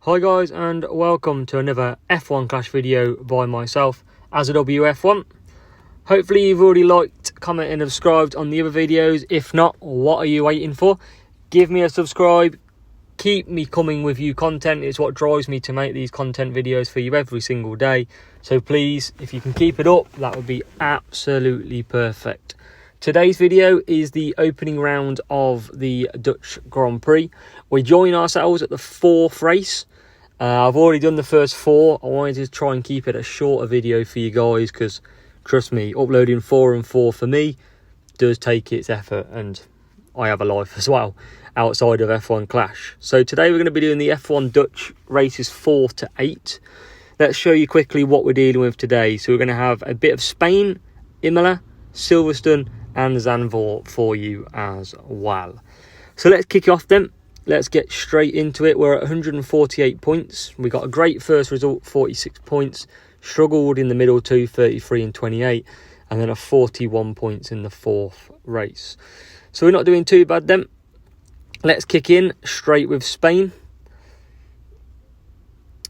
Hi guys, and welcome to another F1 Clash video by myself as a WF1. Hopefully you've already liked, commented and subscribed on the other videos. If not, what are you waiting for? Give me a subscribe, keep me coming with you content. It's what drives me to make these content videos for you every single day. So please, if you can keep it up, that would be absolutely perfect. Today's video is the opening round of the Dutch Grand Prix. We join ourselves at the fourth race. I've already done the first four. I wanted to try and keep it a shorter video for you guys because, trust me, uploading 4 and 4 for me does take its effort, and I have a life as well outside of F1 Clash. So today we're going to be doing the F1 Dutch races 4 to 8. Let's show you quickly what we're dealing with today. So we're going to have a bit of Spain, Imola, Silverstone and Zandvoort for you as well. So let's kick off then. Let's get straight into it. We're at 148 points. We got a great first result, 46 points. Struggled in the middle two, 33 and 28. And then a 41 points in the fourth race. So we're not doing too bad then. Let's kick in straight with Spain.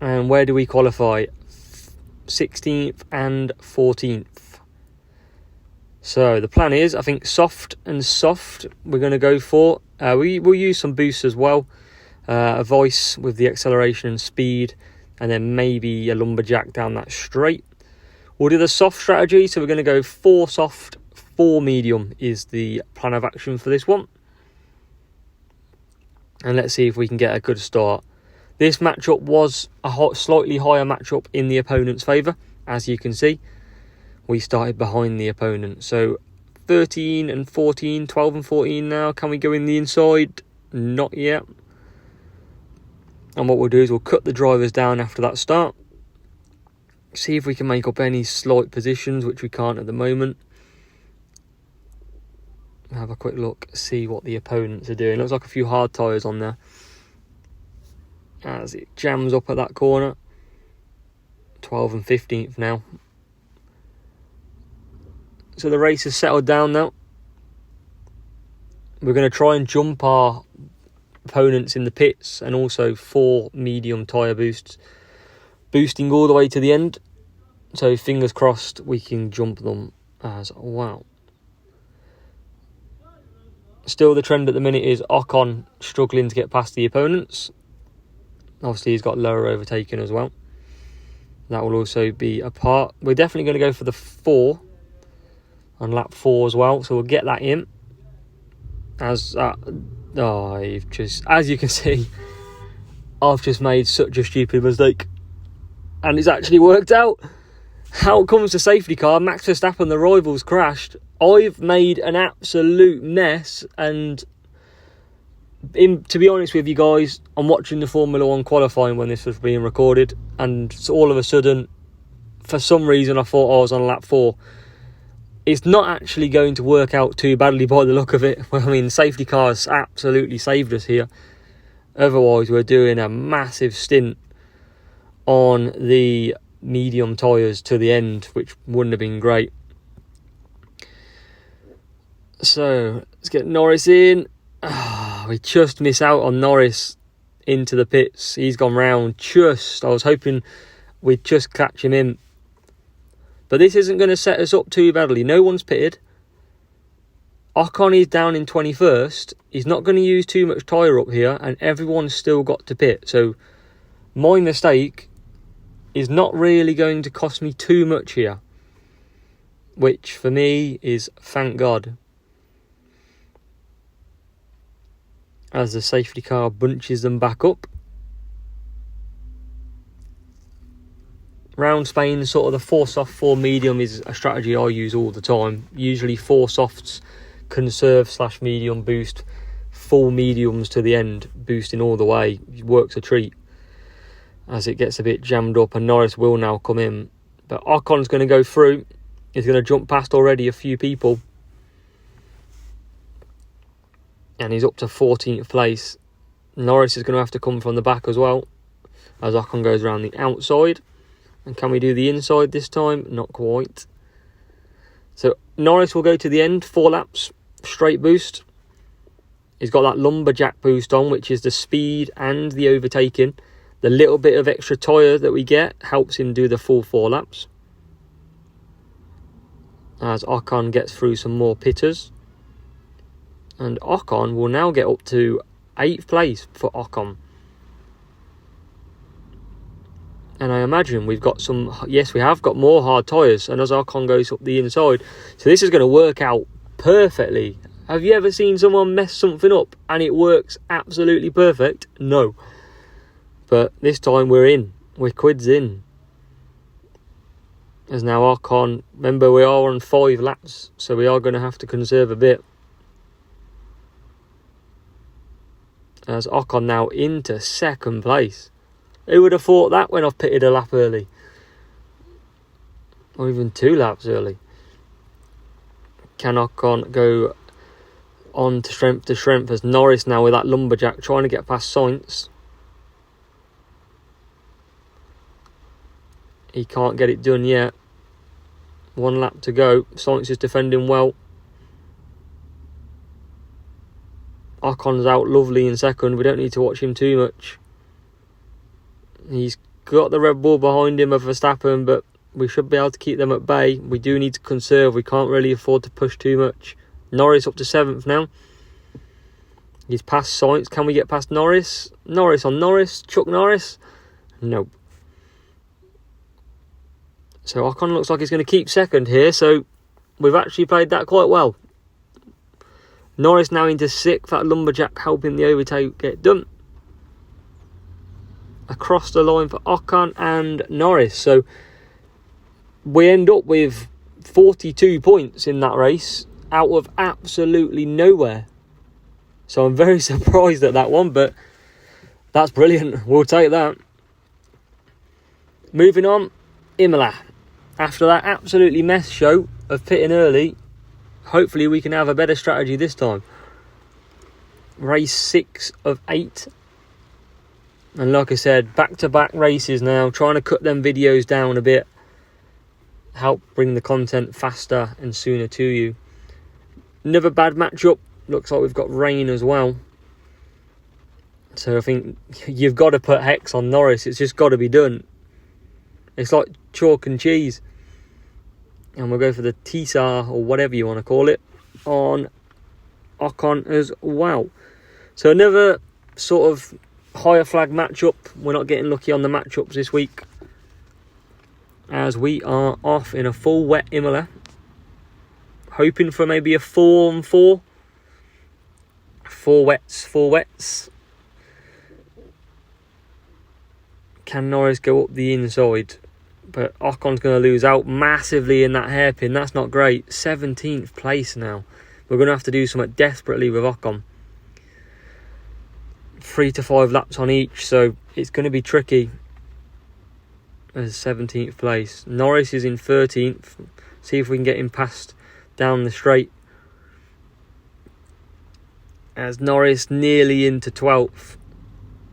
And where do we qualify? 16th and 14th. So the plan is, I think, soft and soft we're going to go for. We'll use some boosts as well. A voice with the acceleration and speed. And then maybe a lumberjack down that straight. We'll do the soft strategy. So we're going to go 4 soft, 4 medium is the plan of action for this one. And let's see if we can get a good start. This matchup was a slightly higher matchup in the opponent's favour, as you can see. We started behind the opponent. So 13 and 14, 12 and 14 now. Can we go in the inside? Not yet. And what we'll do is we'll cut the drivers down after that start. See if we can make up any slight positions, which we can't at the moment. Have a quick look, see what the opponents are doing. Looks like a few hard tyres on there. As it jams up at that corner. 12 and 15th now. So the race has settled down now. We're going to try and jump our opponents in the pits and also 4 medium tyre boosts. Boosting all the way to the end. So fingers crossed we can jump them as well. Still the trend at the minute is Ocon struggling to get past the opponents. Obviously he's got lower overtaken as well. That will also be a part. We're definitely going to go for the 4. On lap 4 as well, so we'll get that in. As you can see, I've just made such a stupid mistake, and it's actually worked out. How it comes to safety car, Max Verstappen, the rivals, crashed. I've made an absolute mess, and to be honest with you guys, I'm watching the Formula 1 qualifying when this was being recorded, and so all of a sudden, for some reason, I thought I was on lap 4. It's not actually going to work out too badly by the look of it. Well, I mean, safety cars absolutely saved us here. Otherwise, we're doing a massive stint on the medium tyres to the end, which wouldn't have been great. So, let's get Norris in. We just miss out on Norris into the pits. He's gone round I was hoping we'd just catch him in. But this isn't going to set us up too badly. No one's pitted. Ocon is down in 21st. He's not going to use too much tyre up here. And everyone's still got to pit. So my mistake is not really going to cost me too much here. Which for me is thank God. As the safety car bunches them back up. Round Spain, sort of the 4 soft, 4 medium is a strategy I use all the time. Usually 4 softs, conserve / medium boost, full mediums to the end, boosting all the way. It works a treat as it gets a bit jammed up, and Norris will now come in. But Ocon's going to go through. He's going to jump past already a few people. And he's up to 14th place. Norris is going to have to come from the back as well, as Ocon goes around the outside. And can we do the inside this time? Not quite. So Norris will go to the end, 4 laps, straight boost. He's got that lumberjack boost on, which is the speed and the overtaking. The little bit of extra tyre that we get helps him do the full 4 laps. As Ocon gets through some more pitters. And Ocon will now get up to 8th place for Ocon. And I imagine we've got some... Yes, we have got more hard tyres. And as Ocon goes up the inside. So this is going to work out perfectly. Have you ever seen someone mess something up and it works absolutely perfect? No. But this time we're in. We're quids in. As now Ocon... Remember, we are on 5 laps. So we are going to have to conserve a bit. As Ocon now into 2nd place. Who would have thought that when I've pitted a lap early? Or even 2 laps early. Can Ocon go on to strength as Norris now with that lumberjack trying to get past Sainz. He can't get it done yet. 1 lap to go. Sainz is defending well. Ocon's out lovely in 2nd. We don't need to watch him too much. He's got the Red Bull behind him of Verstappen, but we should be able to keep them at bay. We do need to conserve. We can't really afford to push too much. Norris up to 7th now. He's past Sainz. Can we get past Norris? Norris on Norris. Chuck Norris? Nope. So Ocon looks like he's going to keep 2nd here. So we've actually played that quite well. Norris now into 6th. That lumberjack helping the overtake get done. Across the line for Ocon and Norris. So we end up with 42 points in that race out of absolutely nowhere. So I'm very surprised at that one, but that's brilliant. We'll take that. Moving on, Imola. After that absolutely mess show of pitting early, hopefully we can have a better strategy this time. Race 6 of 8. And like I said, back-to-back races now, trying to cut them videos down a bit. Help bring the content faster and sooner to you. Another bad matchup. Looks like we've got rain as well. So I think you've got to put Hex on Norris. It's just got to be done. It's like chalk and cheese. And we'll go for the T-Sar, or whatever you want to call it, on Ocon as well. So another sort of higher flag matchup. We're not getting lucky on the matchups this week, as we are off in a full wet Imola. Hoping for maybe a 4-on-4. 4 wets. Can Norris go up the inside? But Ocon's going to lose out massively in that hairpin. That's not great. 17th place now. We're going to have to do something desperately with Ocon. 3 to 5 laps on each, so it's going to be tricky. As 17th place. Norris is in 13th. See if we can get him past down the straight. As Norris nearly into 12th.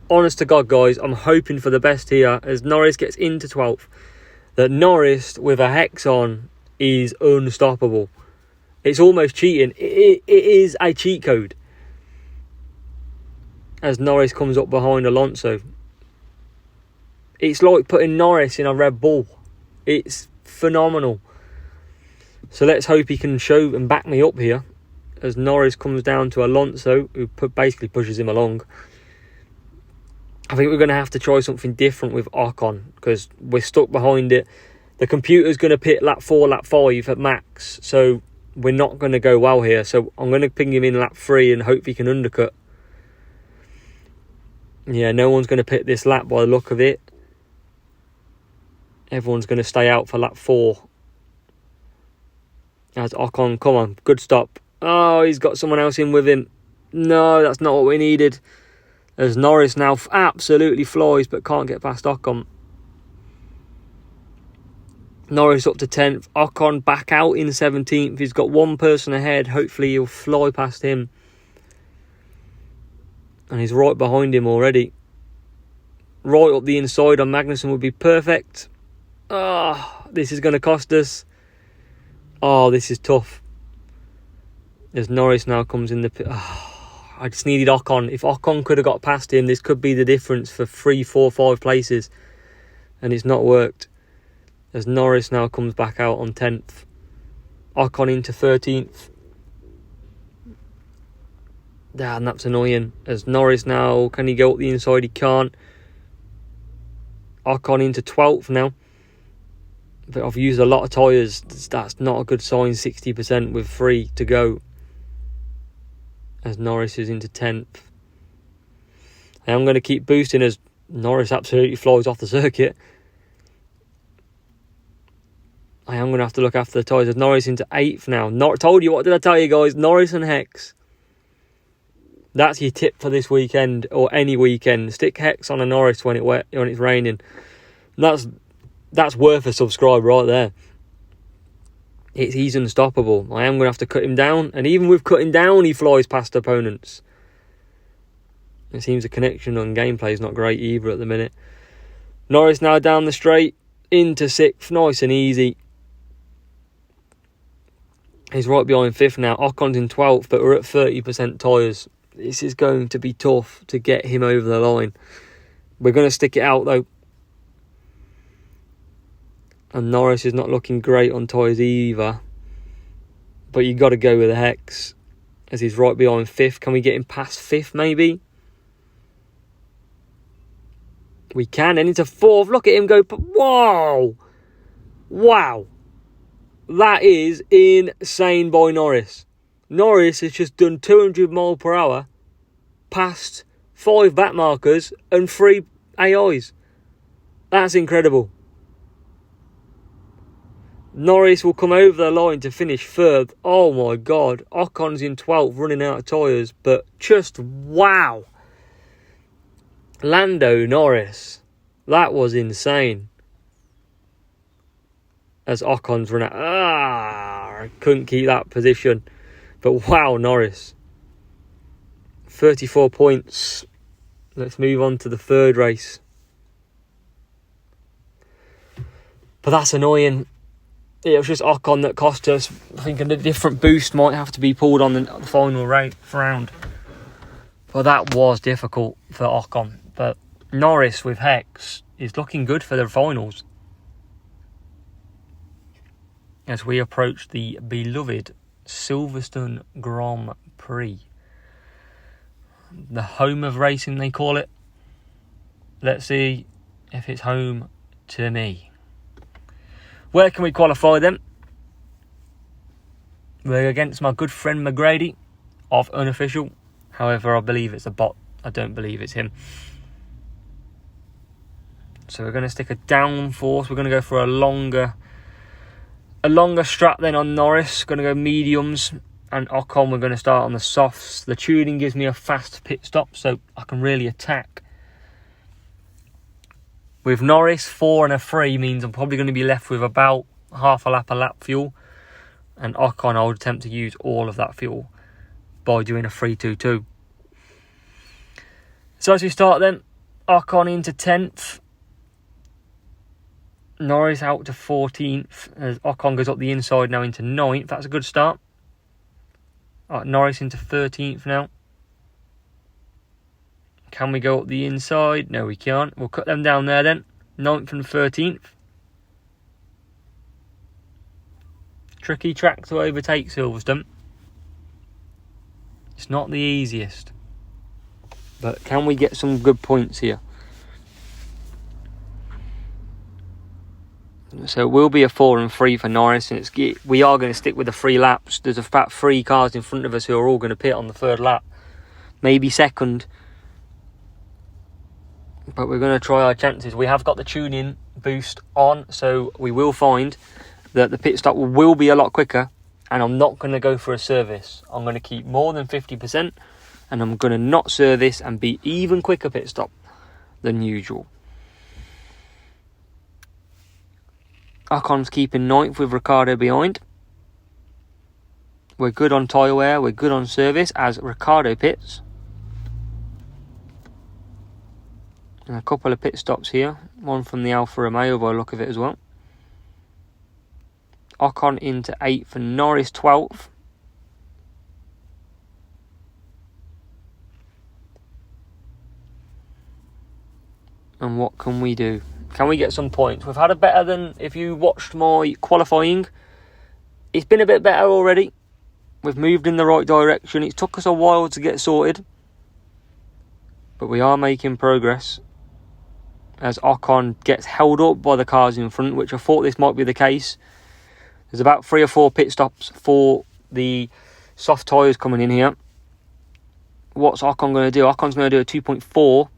Honest to God, guys, I'm hoping for the best here. As Norris gets into 12th. That Norris with a Hex on is unstoppable. It's almost cheating. It is a cheat code. As Norris comes up behind Alonso. It's like putting Norris in a Red Bull. It's phenomenal. So let's hope he can show and back me up here. As Norris comes down to Alonso, who basically pushes him along. I think we're going to have to try something different with Ocon, because we're stuck behind it. The computer's going to pit lap 4, lap 5 at max. So we're not going to go well here. So I'm going to ping him in lap 3 and hope he can undercut. Yeah, no one's going to pit this lap by the look of it. Everyone's going to stay out for lap 4. As Ocon, come on, good stop. Oh, he's got someone else in with him. No, that's not what we needed. As Norris now absolutely flies but can't get past Ocon. Norris up to 10th. Ocon back out in 17th. He's got one person ahead. Hopefully he'll fly past him. And he's right behind him already. Right up the inside on Magnussen would be perfect. Oh, this is going to cost us. Oh, this is tough. As Norris now comes in the pit. Oh, I just needed Ocon. If Ocon could have got past him, this could be the difference for 3, 4, 5 places. And it's not worked. As Norris now comes back out on 10th. Ocon into 13th. And that's annoying. As Norris now, can he go up the inside? He can't. Ocon into 12th now. But I've used a lot of tyres. That's not a good sign. 60% with 3 to go. As Norris is into 10th. I am going to keep boosting as Norris absolutely flies off the circuit. I am going to have to look after the tyres. As Norris into 8th now. Told you, what did I tell you guys? Norris and Hex. That's your tip for this weekend or any weekend. Stick Hex on a Norris when it's raining. That's worth a subscribe right there. He's unstoppable. I am going to have to cut him down. And even with cutting down, he flies past opponents. It seems the connection on gameplay is not great either at the minute. Norris now down the straight. Into 6th. Nice and easy. He's right behind 5th now. Ocon's in 12th, but we're at 30% tyres. This is going to be tough to get him over the line. We're going to stick it out though. And Norris is not looking great on tyres either. But you've got to go with the Hex. As he's right behind 5th. Can we get him past 5th maybe? We can. And into 4th. Look at him go. Whoa! Wow. That is insane by Norris. Norris has just done 200 miles per hour past 5 back markers and 3 AIs. That's incredible. Norris will come over the line to finish 3rd. Oh my God. Ocon's in 12th running out of tyres. But just wow. Lando Norris. That was insane. As Ocon's run out. I couldn't keep that position. But wow, Norris. 34 points. Let's move on to the 3rd race. But that's annoying. It was just Ocon that cost us. I think a different boost might have to be pulled on the final round. But that was difficult for Ocon. But Norris with Hex is looking good for the finals. As we approach the beloved Silverstone Grand Prix. The home of racing, they call it. Let's see if it's home to me. Where can we qualify then? We're against my good friend McGrady of Unofficial. However, I believe it's a bot. I don't believe it's him. So we're going to stick a downforce. We're going to go for a longer strap then on Norris. Going to go mediums. And Ocon, we're going to start on the softs. The tuning gives me a fast pit stop, so I can really attack. With Norris, 4 and a 3 means I'm probably going to be left with about half a lap of lap fuel. And Ocon, I would attempt to use all of that fuel by doing a 3-2-2. So as we start then, Ocon into 10th. Norris out to 14th. As Ocon goes up the inside now into 9th. That's a good start. Norris into 13th now. Can we go up the inside? No, we can't. We'll cut them down there then. 9th and 13th. Tricky track to overtake Silverstone. It's not the easiest. But can we get some good points here? So it will be a 4 and 3 for Norris, and we are going to stick with the 3 laps. There's about 3 cars in front of us who are all going to pit on the 3rd lap, maybe 2nd. But we're going to try our chances. We have got the tuning boost on, so we will find that the pit stop will be a lot quicker. And I'm not going to go for a service. I'm going to keep more than 50%, and I'm going to not service and be even quicker pit stop than usual. Ocon's keeping 9th with Ricciardo behind. We're good on tyre wear. We're good on service as Ricciardo pits. And a couple of pit stops here. One from the Alfa Romeo by the look of it as well. Ocon into 8th and Norris 12th. And what can we do? Can we get some points? We've had a better than, if you watched my qualifying, it's been a bit better already. We've moved in the right direction. It took us a while to get sorted, but we are making progress. As Ocon gets held up by the cars in front, which I thought this might be the case. There's about 3 or 4 pit stops for the soft tyres coming in here. What's Ocon going to do? Ocon's going to do a 2.4.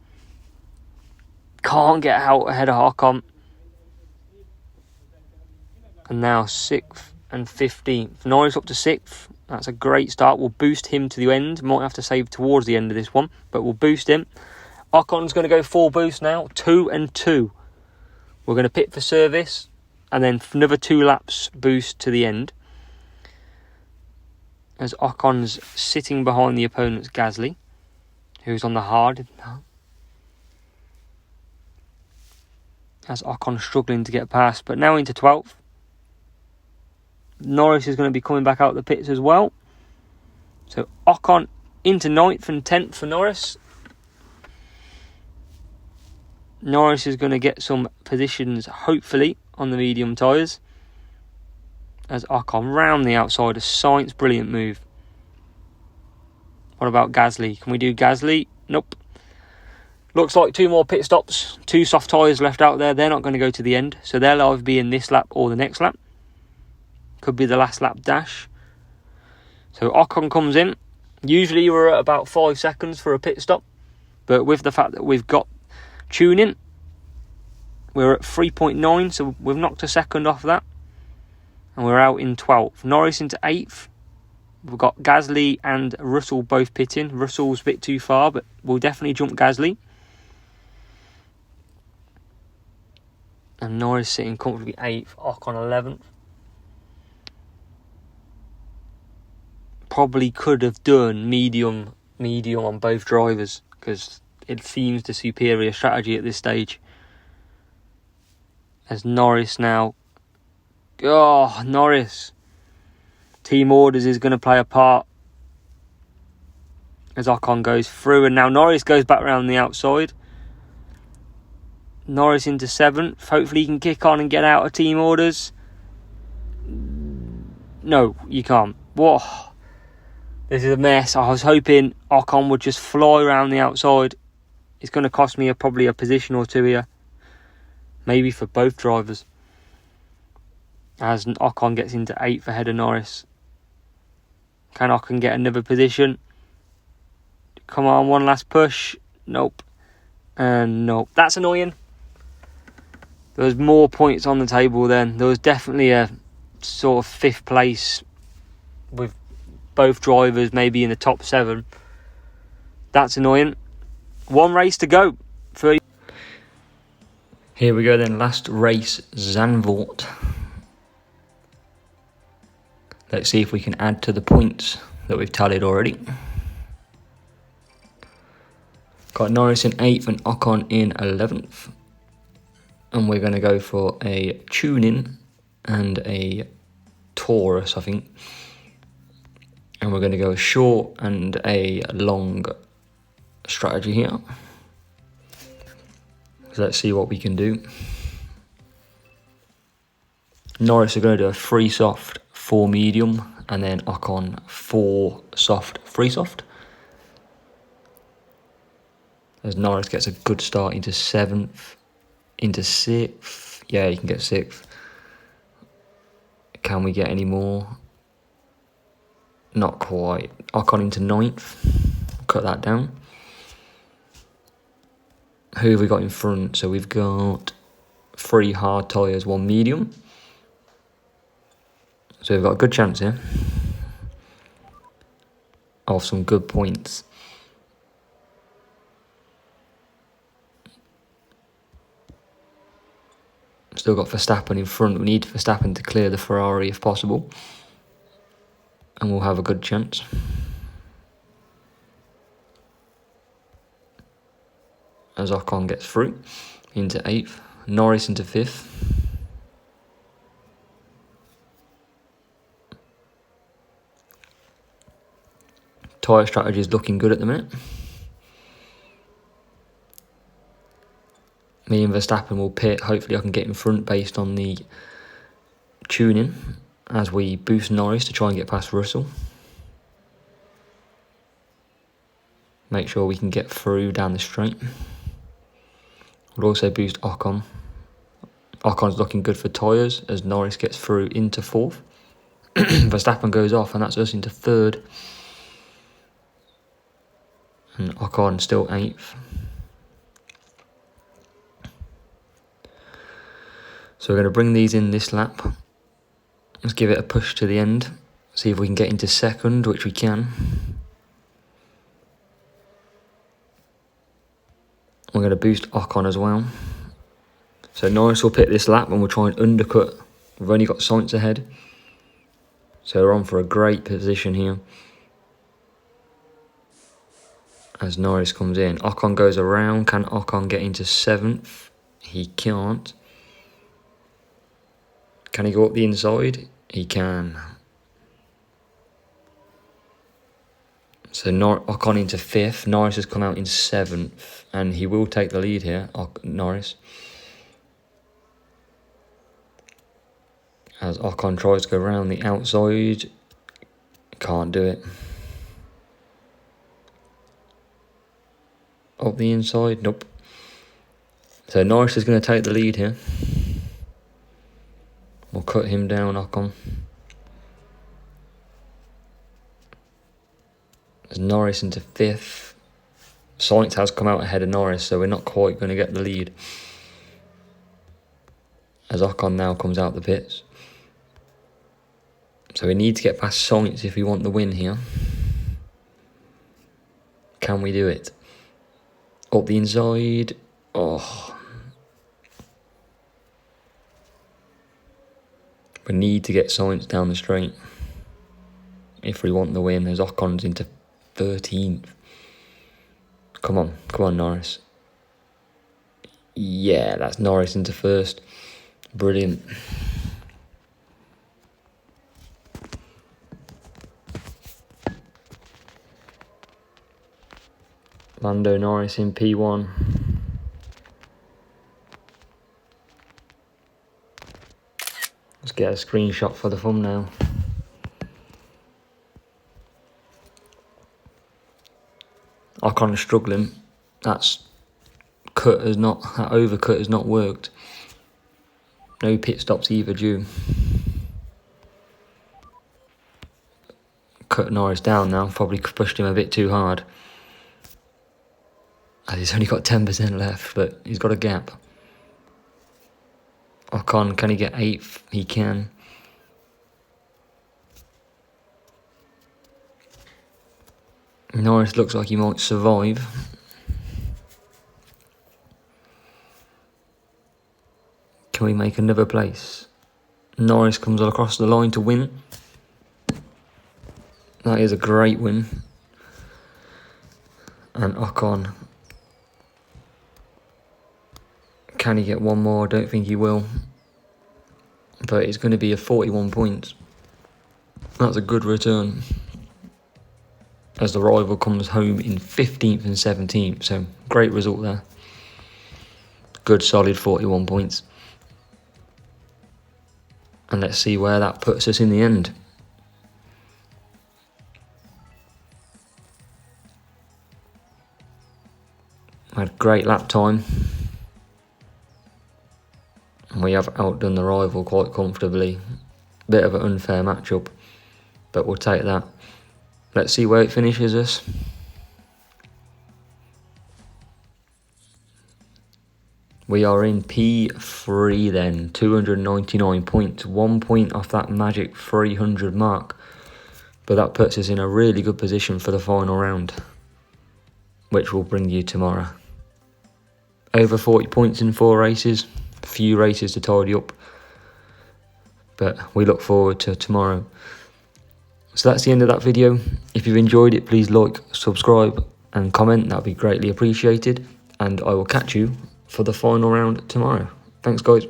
Can't get out ahead of Ocon. And now 6th and 15th. Norris up to 6th. That's a great start. We'll boost him to the end. Might have to save towards the end of this one, but we'll boost him. Ocon's going to go full boost now. 2 and 2. We're going to pit for service, and then another 2 laps boost to the end. As Ocon's sitting behind the opponent's Gasly, who's on the hard. As Ocon struggling to get past, but now into 12th. Norris is going to be coming back out the pits as well. So Ocon into 9th and 10th for Norris. Norris is going to get some positions, hopefully, on the medium tyres. As Ocon round the outside, a Sainz, brilliant move. What about Gasly? Can we do Gasly? Nope. Looks like 2 more pit stops. 2 soft tyres left out there. They're not going to go to the end. So they'll either be in this lap or the next lap. Could be the last lap dash. So Ocon comes in. Usually we're at about 5 seconds for a pit stop. But with the fact that we've got tuning, we're at 3.9. So we've knocked a second off that. And we're out in 12th. Norris into 8th. We've got Gasly and Russell both pitting. Russell's a bit too far, but we'll definitely jump Gasly. And Norris sitting comfortably 8th, Ocon 11th. Probably could have done medium on both drivers, because it seems the superior strategy at this stage. As Norris now... Oh, Norris. Team orders is going to play a part. As Ocon goes through, and now Norris goes back around the outside. Norris into 7th. Hopefully he can kick on and get out of team orders. No, you can't. Whoa. This is a mess. I was hoping Ocon would just fly around the outside. It's going to cost me probably a position or 2 here. Maybe for both drivers. As Ocon gets into 8th ahead of Norris. Can Ocon get another position? Come on, one last push. Nope. And nope. That's annoying. There was more points on the table then. There was definitely a sort of 5th place with both drivers maybe in the top 7. That's annoying. 1 race to go. Here we go then. Last race, Zandvoort. Let's see if we can add to the points that we've tallied already. Got Norris in 8th and Ocon in 11th. And we're going to go for a tune-in and a Taurus, I think. And we're going to go a short and a long strategy here. So let's see what we can do. Norris are going to do a 3 soft, 4 medium, and then Ocon 4 soft, 3 soft. As Norris gets a good start into 7th, into 6th. Yeah, you can get 6th. Can we get any more? Not quite. Ocon into 9th. Cut that down. Who have we got in front? So we've got 3 hard tyres, 1 medium. So we've got a good chance here of some good points. Still got Verstappen in front. We need Verstappen to clear the Ferrari if possible. And we'll have a good chance. As Ocon gets through into 8th. Norris into 5th. Tyre strategy is looking good at the minute. Me and Verstappen will pit. Hopefully I can get in front based on the tuning as we boost Norris to try and get past Russell. Make sure we can get through down the straight. We'll also boost Ocon. Ocon's looking good for tyres as Norris gets through into 4th. Verstappen goes off and that's us into 3rd. And Ocon still 8th. So we're going to bring these in this lap. Let's give it a push to the end. See if we can get into 2nd, which we can. We're going to boost Ocon as well. So Norris will pit this lap and we'll try and undercut. We've only got Sainz ahead. So we're on for a great position here. As Norris comes in. Ocon goes around. Can Ocon get into 7th? He can't. Can he go up the inside? He can. So Ocon into 5th. Norris has come out in 7th. And he will take the lead here, Norris. As Ocon tries to go around the outside. Can't do it. Up the inside? Nope. So Norris is going to take the lead here. We'll cut him down, Ocon. There's Norris into 5th. Sainz has come out ahead of Norris, so we're not quite going to get the lead. As Ocon now comes out the pits. So we need to get past Sainz if we want the win here. Can we do it? Up the inside. Oh. We need to get Sainz down the straight if we want the win, as Ocon's into 13th. Come on Norris. Yeah, that's Norris into 1st. Brilliant. Lando Norris in P1. Let's get a screenshot for the thumbnail. Ocon is struggling. That overcut has not worked. No pit stops either due. Cut Norris down now. Probably pushed him a bit too hard. He's only got 10% left, but he's got a gap. Ocon, can he get 8th? He can. Norris looks like he might survive. Can we make another place? Norris comes across the line to win. That is a great win. And Ocon. Can he get one more? I don't think he will. But it's going to be a 41 points. That's a good return. As the rival comes home in 15th and 17th. So, great result there. Good solid 41 points. And let's see where that puts us in the end. Had great lap time. And we have outdone the rival quite comfortably. Bit of an unfair matchup, but we'll take that. Let's see where it finishes us. We are in P3 then, 299 points, 1 point off that magic 300 mark. But that puts us in a really good position for the final round, which will bring you tomorrow. Over 40 points in 4 races, a few races to tidy up. But we look forward to tomorrow. So that's the end of that video. If you've enjoyed it, please like, subscribe and comment. That would be greatly appreciated. And I will catch you for the final round tomorrow. Thanks, guys.